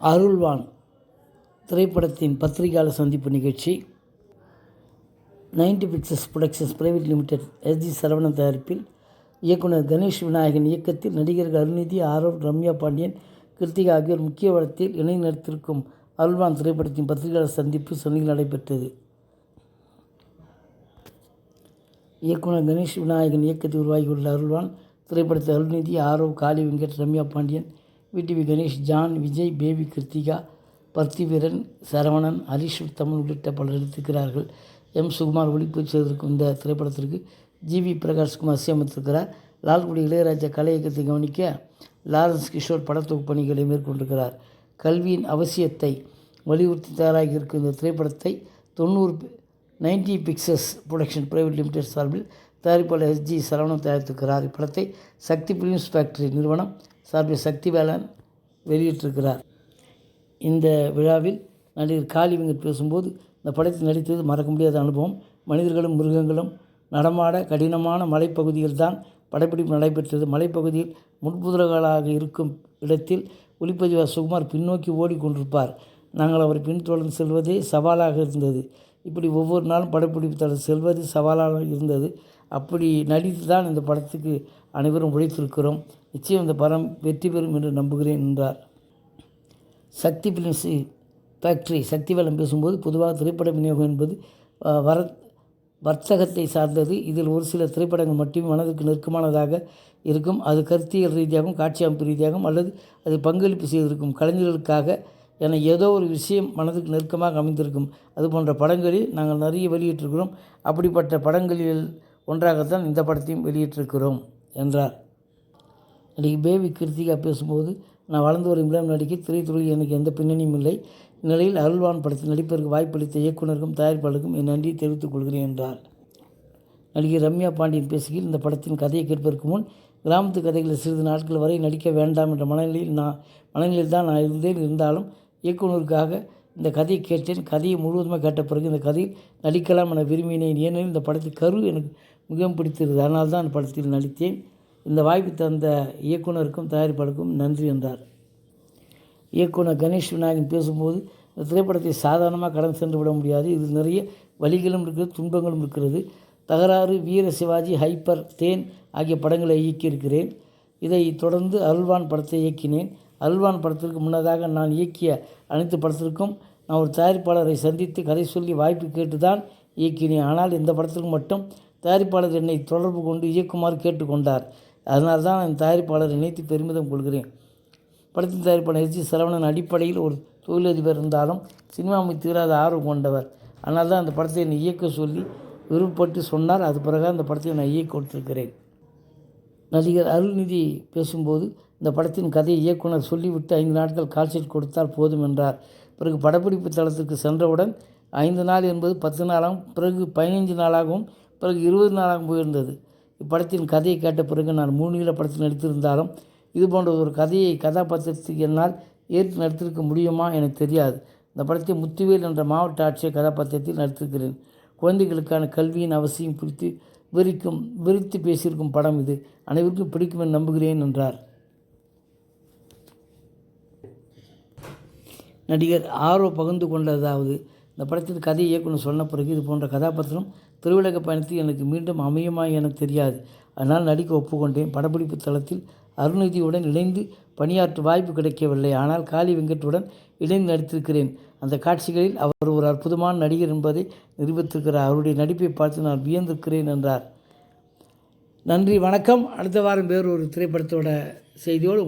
அருள்வான் திரைப்படத்தின் பத்திரிகையாளர் சந்திப்பு நிகழ்ச்சி 90 pictures productions private limited SG Saravanan தயாரிப்பில் இயக்குனர் கணேஷ் விநாயகன் இயக்கத்தில் நடிகர்கள் அருள்நிதி, ஆரவ், ரம்யா பாண்டியன், கிருத்திகா ஆகியோர் முக்கிய படத்தில் இணைந்து நடித்திருக்கும் அருள்வான் திரைப்படத்தின் பத்திரிகையாளர் சந்திப்பு சென்னையில் நடைபெற்றது. இயக்குனர் கணேஷ் விநாயகன் இயக்கத்தில் உருவாகியுள்ள அருள்வான் திரைப்படத்தில் Arulnithi, Aarav, Kaali Venkat, Ramya Pandian, VTV Ganesh, John, Vijay, baby, Kiruthika, Parthiveeran, Saravanan, Harish Uthaman உள்ளிட்ட பலர் நடித்திருக்கிறார்கள். எம். சுகுமார் ஒளிப்பதிவு செய்திருக்கும் இந்த திரைப்படத்திற்கு ஜி.வி. பிரகாஷ்குமார் இசையமைத்திருக்கிறார். லால்குடி இளையராஜா கலை இயக்கத்தை கவனிக்க லாரன்ஸ் கிஷோர் படத்தொகுப்பு பணிகளை மேற்கொண்டிருக்கிறார். கல்வியின் அவசியத்தை வலியுறுத்தி தயாராகி இருக்கும் இந்த திரைப்படத்தை 90 பிக்சர்ஸ் புரொடக்ஷன் பிரைவேட் லிமிடெட் சார்பில் தயாரிப்பாளர் எஸ்ஜி சரவணன் தயாரித்திருக்கிறார். இப்படத்தை சக்தி பிலிம்ஸ் ஃபேக்டரி நிறுவனம் சார்பில் சக்தி வேலன் வெளியிட்டிருக்கிறார். இந்த விழாவில் நடிகர் காளி வெங்கட் பேசும்போது, இந்த படத்தில் நடித்தது மறக்க முடியாத அனுபவம். மனிதர்களும் மிருகங்களும் நடமாட கடினமான மலைப்பகுதியில் தான் படப்பிடிப்பு நடைபெற்றது. மலைப்பகுதியில் முட்புதர்களாக இருக்கும் இடத்தில் ஒளிப்பதிவாளர் சுகுமார் பின்னோக்கி ஓடிக்கொண்டிருப்பார். நாங்கள் அவரை பின்தொடர்ந்து செல்வதே சவாலாக இருந்தது. இப்படி ஒவ்வொரு நாளும் படப்பிடிப்பு தொடர்ந்து செல்வது சவாலாக இருந்தது. அப்படி நடித்து தான் இந்த படத்துக்கு அனைவரும் உழைத்திருக்கிறோம். நிச்சயம் இந்த படம் வெற்றி பெறும் என்று நம்புகிறேன் என்றார். சக்தி பிலிம்ஸ் ஃபேக்டரி சக்திவேலன் பேசும்போது, பொதுவாக திரைப்பட விநியோகம் என்பது வர்த்தகத்தை சார்ந்தது. இதில் ஒரு சில திரைப்படங்கள் மட்டுமே மனதிற்கு நெருக்கமானதாக இருக்கும். அது கருத்தியல் ரீதியாகவும் காட்சி அமைப்பு ரீதியாகவும் அல்லது அது பங்களிப்பு செய்திருக்கும் கலைஞர்களுக்காக என ஏதோ ஒரு விஷயம் மனதுக்கு நெருக்கமாக அமைந்திருக்கும். அதுபோன்ற படங்களில் நாங்கள் நிறைய வெளியிட்டிருக்கிறோம். அப்படிப்பட்ட படங்களில் ஒன்றாகத்தான் இந்த படத்தையும் வெளியிட்டிருக்கிறோம் என்றார். நடிகை பேபி கிருத்திகா பேசும்போது, நான் வளர்ந்து வரும் இளம் நடிகை, திரைத்துறையில் எனக்கு எந்த பின்னணியும் இல்லை. இந்நிலையில் அருள்வான் படத்தில் நடிப்பதற்கு வாய்ப்பளித்த இயக்குனருக்கும் தயாரிப்பாளருக்கும் என் நன்றியை தெரிவித்துக் கொள்கிறேன் என்றார். நடிகை ரம்யா பாண்டியன் பேசுகையில், இந்த படத்தின் கதையை கேட்பதற்கு முன் கிராமத்து கதைகளில் சிறிது நாட்கள் வரை நடிக்க வேண்டாம் என்ற மனநிலையில் தான் நான் இருந்தாலும் இயக்குனருக்காக இந்த கதையை கேட்டேன். கதையை முழுவதுமாக கேட்ட பிறகு இந்த கதையில் நடிக்கலாம் என விரும்பினேன். ஏனெனில் இந்த படத்தில் கரு எனக்கு மிகவும் பிடித்திருந்தது. அதனால் தான் இந்த படத்தில் நடித்தேன். இந்த வாய்ப்பு தந்த இயக்குனருக்கும் தயாரிப்பாளருக்கும் நன்றி என்றார். இயக்குனர் கணேஷ் விநாயகன் பேசும்போது, இந்த திரைப்படத்தை சாதாரணமாக கடந்து சென்று விட முடியாது. இதில் நிறைய வலிகளும் இருக்கிறது, துன்பங்களும் இருக்கிறது. தகராறு, வீர சிவாஜி, ஹைப்பர், தேன் ஆகிய படங்களை இயக்கியிருக்கிறேன். இதை தொடர்ந்து அருள்வான் படத்தை இயக்கினேன். அருள்வான் படத்திற்கு முன்னதாக நான் இயக்கிய அனைத்து படத்திற்கும் நான் ஒரு தயாரிப்பாளரை சந்தித்து கதை சொல்லி வாய்ப்பு கேட்டு தான் இயக்கினேன். ஆனால் இந்த படத்திற்கு மட்டும் தயாரிப்பாளர் என்னை தொடர்பு கொண்டு இயக்குமாறு கேட்டுக்கொண்டார். அதனால் தான் நான் தயாரிப்பாளரை நினைத்து பெருமிதம் கொள்கிறேன். படத்தின் தயாரிப்பாளர் எஸ்ஜி சரவணன் அடிப்படையில் ஒரு தொழிலதிபர் இருந்தாலும் சினிமா மீது தீராத ஆர்வம் கொண்டவர். அதனால் தான் அந்த படத்தை என்னை இயக்க சொல்லி விருப்பப்பட்டு சொன்னார். அது பிறகு அந்த படத்தை நான் இயக்கி கொடுத்திருக்கிறேன். நடிகர் அருள்நிதி பேசும்போது, இந்த படத்தின் கதையை இயக்குனர் சொல்லிவிட்டு 5 நாட்கள் கால்ஷீட் கொடுத்தால் போதும் என்றார். பிறகு படப்பிடிப்பு தளத்துக்கு சென்றவுடன் 5 நாள் என்பது 10 நாளாகவும், பிறகு 15 நாளாகவும், பிறகு 20 நாளாகவும் போயிருந்தது. இப்படத்தின் கதையை கேட்ட பிறகு நான் 3 நீள படத்தில் நடித்திருந்தாலும் இதுபோன்ற ஒரு கதாபாத்திரத்துக்கு என்னால் ஏற்று நடித்திருக்க முடியுமா எனக்கு தெரியாது. இந்த படத்தை முத்துவேல் என்ற மாவட்ட ஆட்சியர் கதாபாத்திரத்தில் நடித்திருக்கிறேன். குழந்தைகளுக்கான கல்வியின் அவசியம் குறித்து விரித்து பேசியிருக்கும் படம் இது. அனைவருக்கும் பிடிக்கும் என நம்புகிறேன் என்றார். நடிகர் ஆர்வம் பகிர்ந்து கொண்டதாவது, இந்த படத்தின் கதை இயக்குனர் சொன்ன பிறகு இது போன்ற கதாபாத்திரம் திருவிழக பயணத்தில் எனக்கு மீண்டும் அமையுமா என தெரியாது. அதனால் நடிக்க ஒப்புக்கொண்டேன். படப்பிடிப்பு தளத்தில் அருள்நிதியுடன் இணைந்து பணியாற்ற வாய்ப்பு கிடைக்கவில்லை. ஆனால் காளி வெங்கட்டுடன் இணைந்து நடித்திருக்கிறேன். அந்த காட்சிகளில் அவர் ஒரு அற்புதமான நடிகர் என்பதை நிரூபித்திருக்கிறார். அவருடைய நடிப்பை பார்த்து நான் வியந்திருக்கிறேன் என்றார். நன்றி, வணக்கம். அடுத்த வாரம் வேறு ஒரு திரைப்படத்தோட செய்தியோடு